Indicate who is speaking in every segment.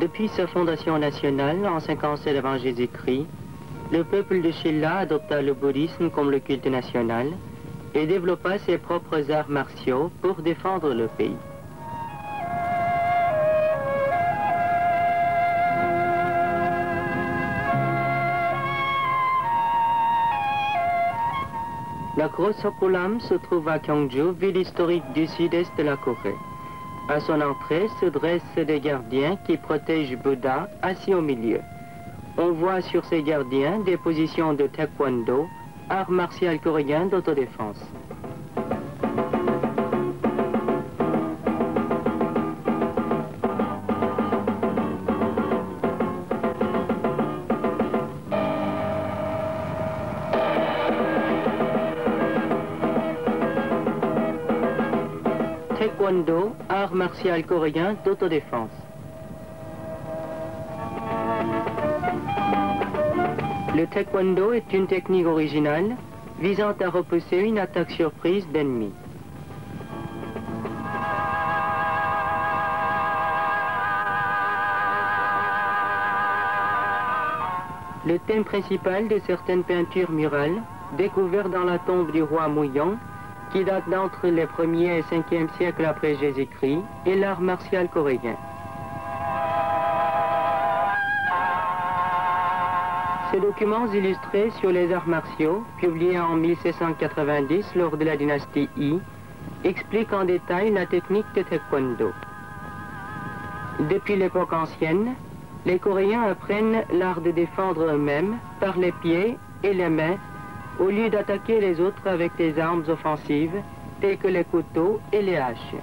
Speaker 1: Depuis sa fondation nationale en 57 avant Jésus-Christ, le peuple de Shilla adopta le bouddhisme comme le culte national et développa ses propres arts martiaux pour défendre le pays. La grotte Sokulam se trouve à Gyeongju, ville historique du sud-est de la Corée. À son entrée se dressent des gardiens qui protègent Bouddha assis au milieu. On voit sur ces gardiens des positions de taekwondo, art martial coréen d'autodéfense. Taekwondo, art martial coréen d'autodéfense. Le taekwondo est une technique originale visant à repousser une attaque surprise d'ennemis. Le thème principal de certaines peintures murales, découvertes dans la tombe du roi Muyong, qui date d'entre les 1er et 5e siècles après Jésus-Christ, est l'art martial coréen. Ces documents illustrés sur les arts martiaux, publiés en 1790 lors de la dynastie Yi, expliquent en détail la technique de taekwondo. Depuis l'époque ancienne, les Coréens apprennent l'art de défendre eux-mêmes par les pieds et les mains, au lieu d'attaquer les autres avec des armes offensives, telles que les couteaux et les haches.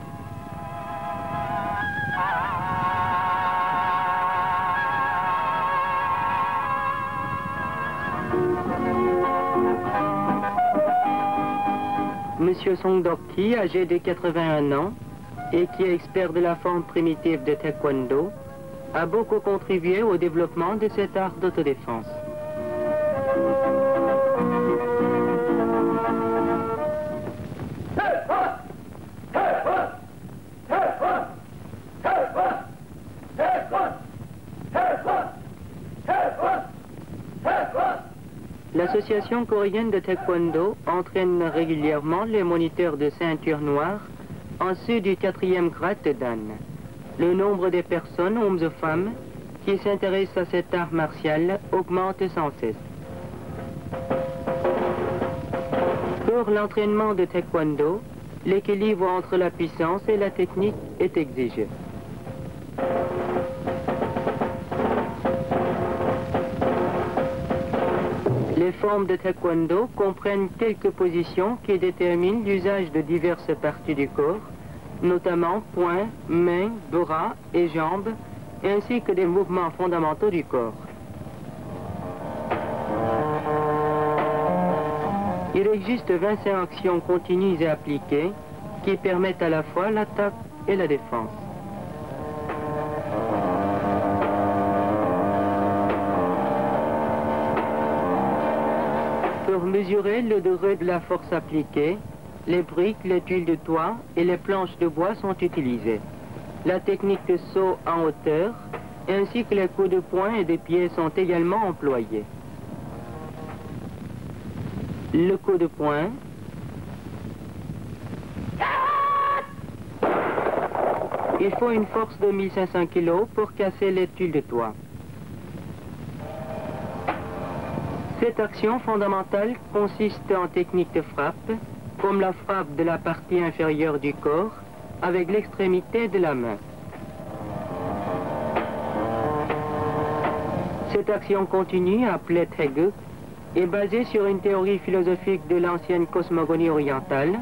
Speaker 1: Monsieur Song Dok-ki, âgé de 81 ans, et qui est expert de la forme primitive de taekwondo, a beaucoup contribué au développement de cet art d'autodéfense. L'Association coréenne de taekwondo entraîne régulièrement les moniteurs de ceinture noire en dessous du 4e grade de Dan. Le nombre des personnes, hommes ou femmes, qui s'intéressent à cet art martial augmente sans cesse. Pour l'entraînement de taekwondo, l'équilibre entre la puissance et la technique est exigé. Les formes de taekwondo comprennent quelques positions qui déterminent l'usage de diverses parties du corps, notamment poings, mains, bras et jambes, ainsi que des mouvements fondamentaux du corps. Il existe 25 actions continues et appliquées qui permettent à la fois l'attaque et la défense. Pour mesurer le degré de la force appliquée, les briques, les tuiles de toit et les planches de bois sont utilisées. La technique de saut en hauteur, ainsi que les coups de poing et de pied sont également employés. Le coup de poing, il faut une force de 1500 kg pour casser les tuiles de toit. Cette action fondamentale consiste en technique de frappe, comme la frappe de la partie inférieure du corps avec l'extrémité de la main. Cette action continue, appelée Taeguk, est basée sur une théorie philosophique de l'ancienne cosmogonie orientale,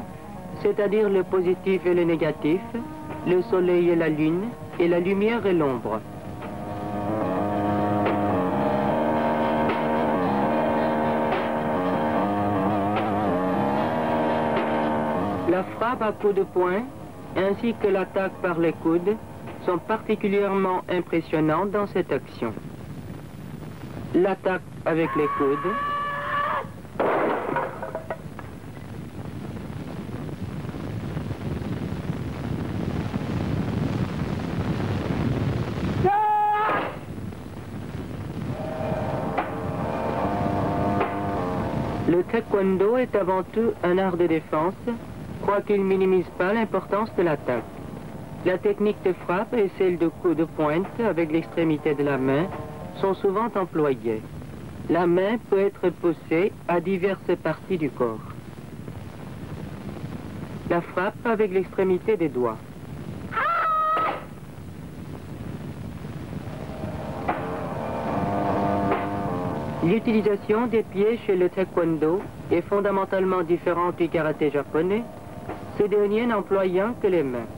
Speaker 1: c'est-à-dire le positif et le négatif, le soleil et la lune, et la lumière et l'ombre. La frappe à coups de poing, ainsi que l'attaque par les coudes, sont particulièrement impressionnantes dans cette action. L'attaque avec les coudes, taekwondo est avant tout un art de défense, quoiqu'il ne minimise pas l'importance de l'attaque. La technique de frappe et celle de coup de pointe avec l'extrémité de la main sont souvent employées. La main peut être poussée à diverses parties du corps. La frappe avec l'extrémité des doigts. L'utilisation des pieds chez le taekwondo est fondamentalement différente du karaté japonais, ce dernier n'employant que les mains.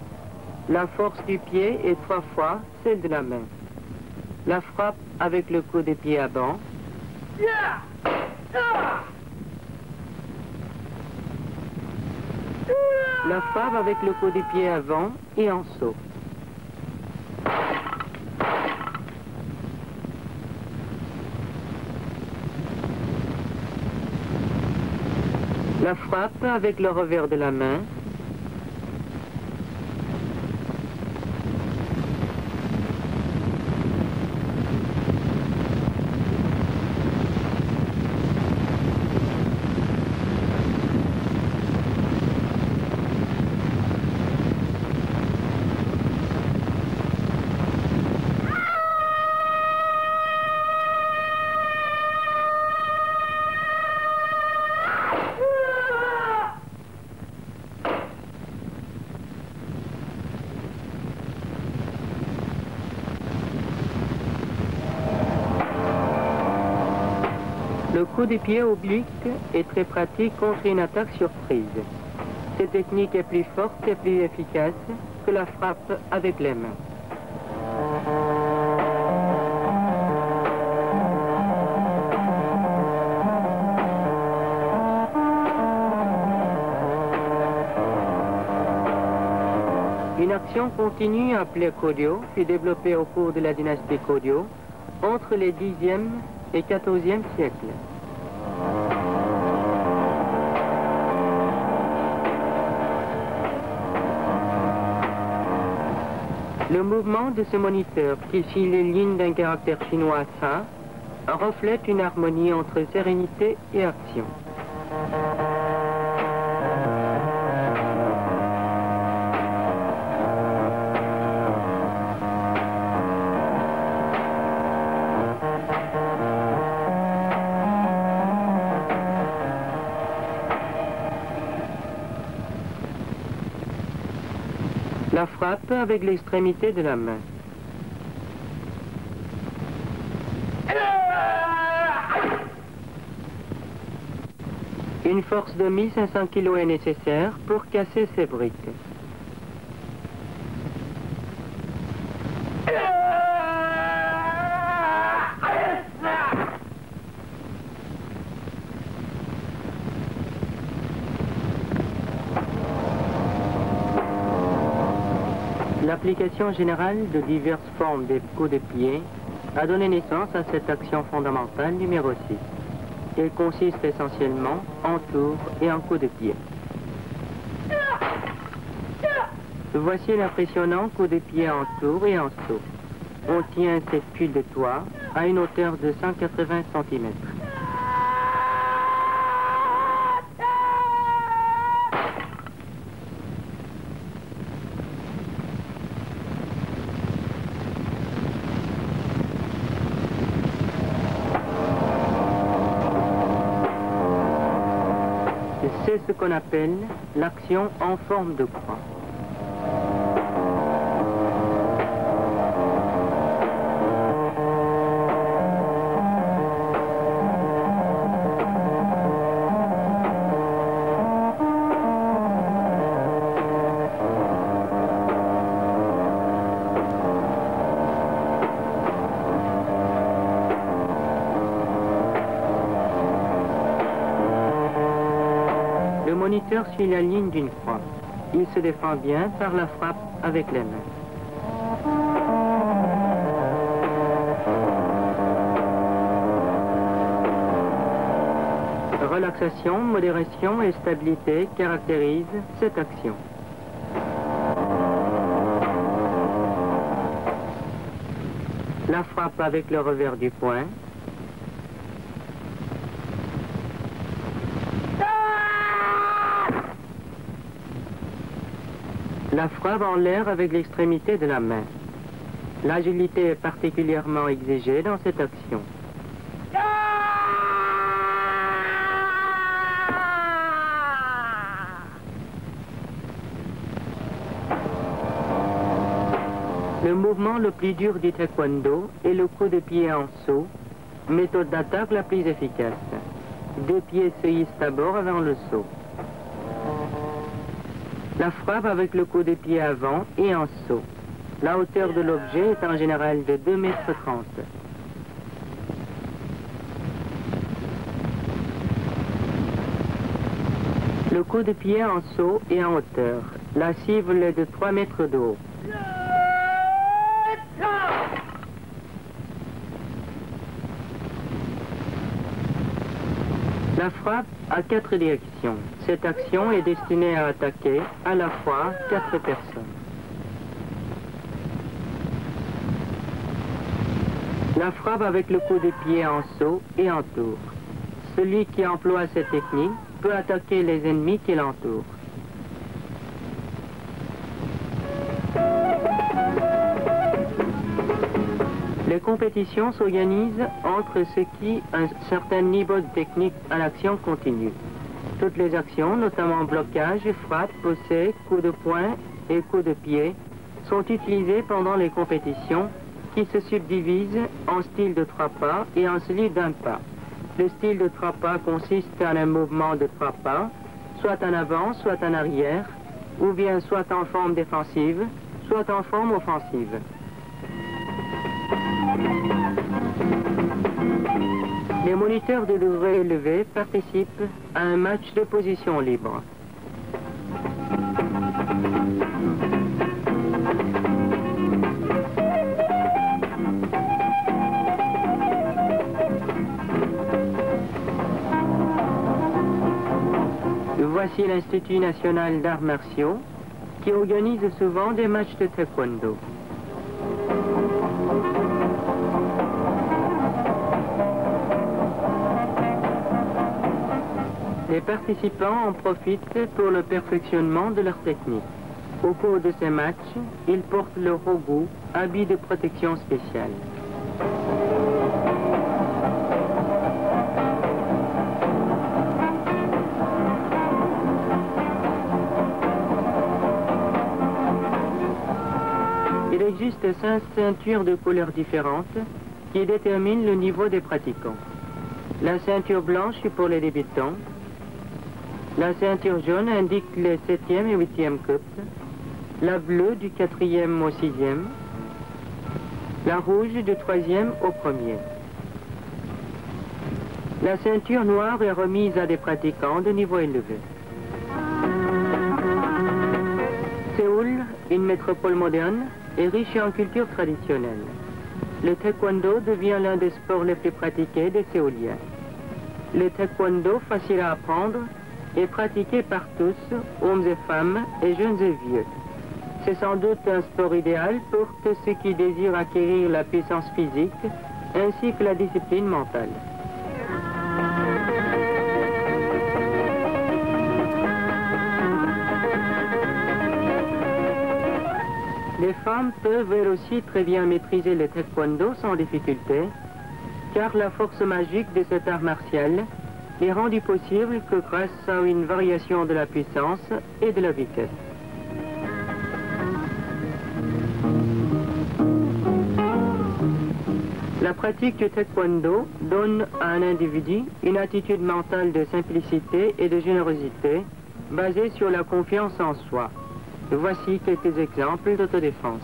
Speaker 1: La force du pied est 3 fois celle de la main. La frappe avec le coup de pied avant. La frappe avec le coup de pied avant et en saut. La frappe avec le revers de la main. Le coup de pied oblique est très pratique contre une attaque surprise. Cette technique est plus forte et plus efficace que la frappe avec les mains. Une action continue appelée Kōryo fut développée au cours de la dynastie Kōryo entre les 10e et 14e siècles. Le mouvement de ce moniteur, qui suit les lignes d'un caractère chinois Sa, reflète une harmonie entre sérénité et action. La frappe avec l'extrémité de la main. Une force de 1500 kg est nécessaire pour casser ces briques. L'application générale de diverses formes de coups de pied a donné naissance à cette action fondamentale numéro 6. Elle consiste essentiellement en tours et en coups de pied. Voici un impressionnant coup de pied en tour et en saut. On tient cette tuile de toit à une hauteur de 180 cm. C'est ce qu'on appelle l'action en forme de croix. Le moniteur suit la ligne d'une croix. Il se défend bien par la frappe avec les mains. Relaxation, modération et stabilité caractérisent cette action. La frappe avec le revers du poing. La frappe en l'air avec l'extrémité de la main. L'agilité est particulièrement exigée dans cette action. Le mouvement le plus dur du taekwondo est le coup de pied en saut, méthode d'attaque la plus efficace. 2 pieds se hissent d'abord avant le saut. La frappe avec le coup de pied avant et en saut. La hauteur de l'objet est en général de 2,30 m. Le coup de pied en saut est en hauteur. La cible est de 3 mètres de haut. La frappe a 4 directions. Cette action est destinée à attaquer à la fois 4 personnes. La frappe avec le coup de pied en saut et en tour. Celui qui emploie cette technique peut attaquer les ennemis qui l'entourent. Les compétitions s'organisent entre ceux qui ont un certain niveau de technique à l'action continue. Toutes les actions, notamment blocage, frappe, poussée, coup de poing et coup de pied, sont utilisées pendant les compétitions qui se subdivisent en style de 3 pas et en celui d'un pas. Le style de 3 pas consiste en un mouvement de 3 pas, soit en avant, soit en arrière, ou bien soit en forme défensive, soit en forme offensive. Les moniteurs de degré élevé participent à un match de position libre. Voici l'Institut national d'arts martiaux qui organise souvent des matchs de taekwondo. Les participants en profitent pour le perfectionnement de leur technique. Au cours de ces matchs, ils portent le rogu, habit de protection spéciale. Il existe 5 ceintures de couleurs différentes qui déterminent le niveau des pratiquants. La ceinture blanche est pour les débutants. La ceinture jaune indique les 7e et 8e cups. La bleue du 4e au 6e. La rouge du 3e au 1er. La ceinture noire est remise à des pratiquants de niveau élevé. Séoul, une métropole moderne, est riche en culture traditionnelle. Le taekwondo devient l'un des sports les plus pratiqués des Séouliens. Le taekwondo, facile à apprendre, est pratiqué par tous, hommes et femmes, et jeunes et vieux. C'est sans doute un sport idéal pour tous ceux qui désirent acquérir la puissance physique ainsi que la discipline mentale. Les femmes peuvent elles aussi très bien maîtriser le taekwondo sans difficulté, car la force magique de cet art martial est rendue possible que grâce à une variation de la puissance et de la vitesse. La pratique du taekwondo donne à un individu une attitude mentale de simplicité et de générosité basée sur la confiance en soi. Voici quelques exemples d'autodéfense.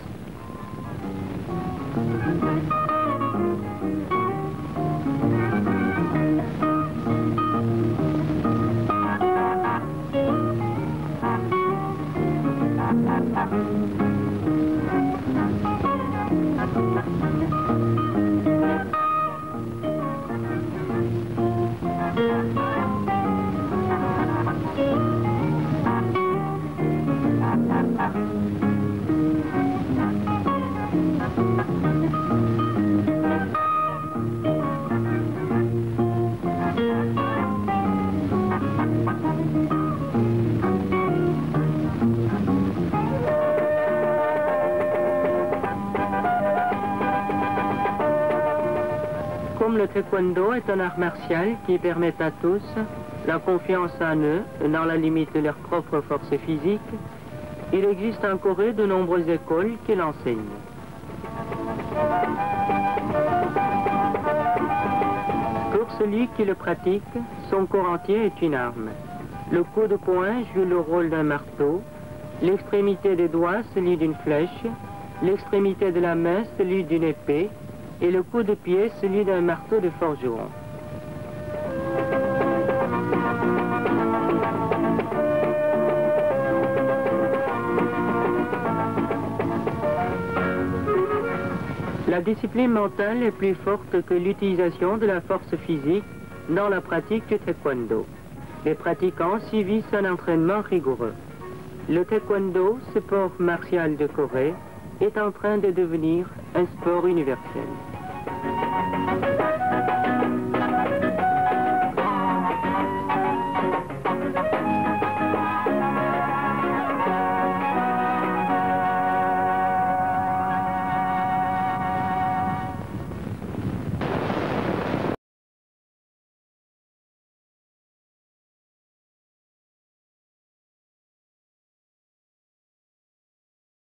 Speaker 1: le taekwondo est un art martial qui permet à tous la confiance en eux dans la limite de leur propre force physique, il existe en Corée de nombreuses écoles qui l'enseignent. Pour celui qui le pratique, son corps entier est une arme. Le coup de poing joue le rôle d'un marteau, l'extrémité des doigts celui d'une flèche, l'extrémité de la main celui d'une épée, et le coup de pied celui d'un marteau de forgeron. La discipline mentale est plus forte que l'utilisation de la force physique dans la pratique du taekwondo. Les pratiquants subissent un entraînement rigoureux. Le taekwondo, sport martial de Corée, est en train de devenir un sport universel.